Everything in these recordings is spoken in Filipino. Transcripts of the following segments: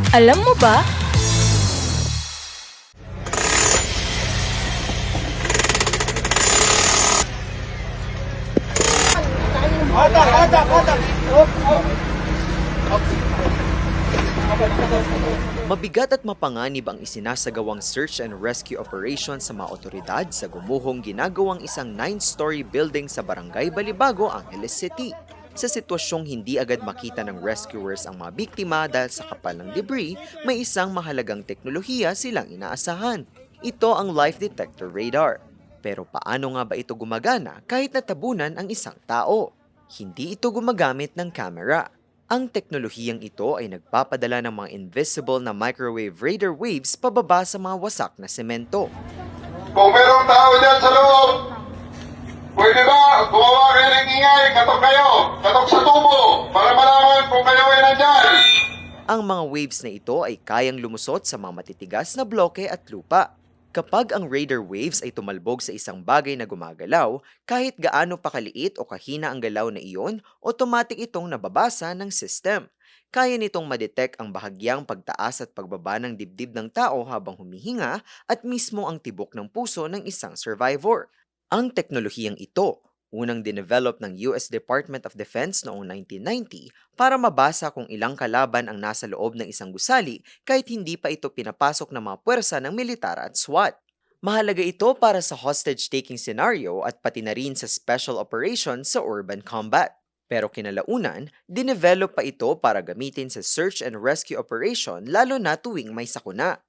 Alam mo ba? Mabigat at mapanganib ang isinasagawang search and rescue operation sa mga otoridad sa gumuhong ginagawang isang 9-story building sa Barangay Balibago, Angeles City. Sa sitwasyong hindi agad makita ng rescuers ang mga biktima dahil sa kapal ng debris, may isang mahalagang teknolohiya silang inaasahan. Ito ang life detector radar. Pero paano nga ba ito gumagana kahit natabunan ang isang tao? Hindi ito gumagamit ng camera. Ang teknolohiyang ito ay nagpapadala ng mga invisible na microwave radar waves pababa sa mga wasak na semento. Kung merong tao dyan sa loob, pwede ba gumawa kayo ng ingay, katok sa tubo, para malaman kung kayo ay nandyan. Ang mga waves na ito ay kayang lumusot sa mga matitigas na bloke at lupa. Kapag ang radar waves ay tumalbog sa isang bagay na gumagalaw, kahit gaano pa kaliit o kahina ang galaw na iyon, automatic itong nababasa ng system. Kaya nitong madetect ang bahagyang pagtaas at pagbaba ng dibdib ng tao habang humihinga at mismo ang tibok ng puso ng isang survivor. Ang teknolohiyang ito, unang dinevelop ng US Department of Defense noong 1990 para mabasa kung ilang kalaban ang nasa loob ng isang gusali kahit hindi pa ito pinapasok ng mga puwersa ng militar at SWAT. Mahalaga ito para sa hostage-taking scenario at pati na rin sa special operations sa urban combat. Pero kinalaunan, dinevelop pa ito para gamitin sa search and rescue operation lalo na tuwing may sakuna.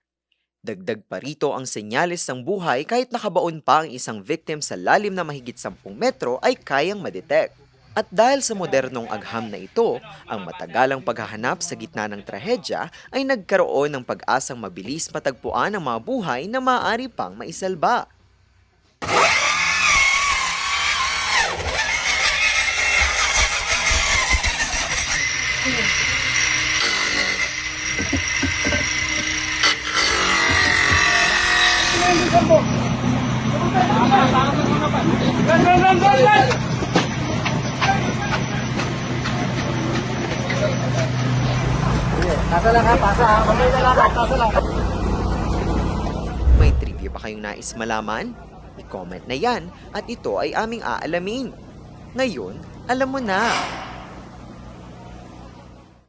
Dagdag pa rito ang senyales ng buhay kahit nakabaon pa ang isang victim sa lalim na mahigit 10 metro ay kayang madetect. At dahil sa modernong agham na ito, ang matagalang paghahanap sa gitna ng trahedya ay nagkaroon ng pag-asang mabilis matagpuan ang mga buhay na maaari pang maisalba. May trivia ba kayong nais malaman? I-comment na yan at ito ay aming aalamin. Ngayon, alam mo na!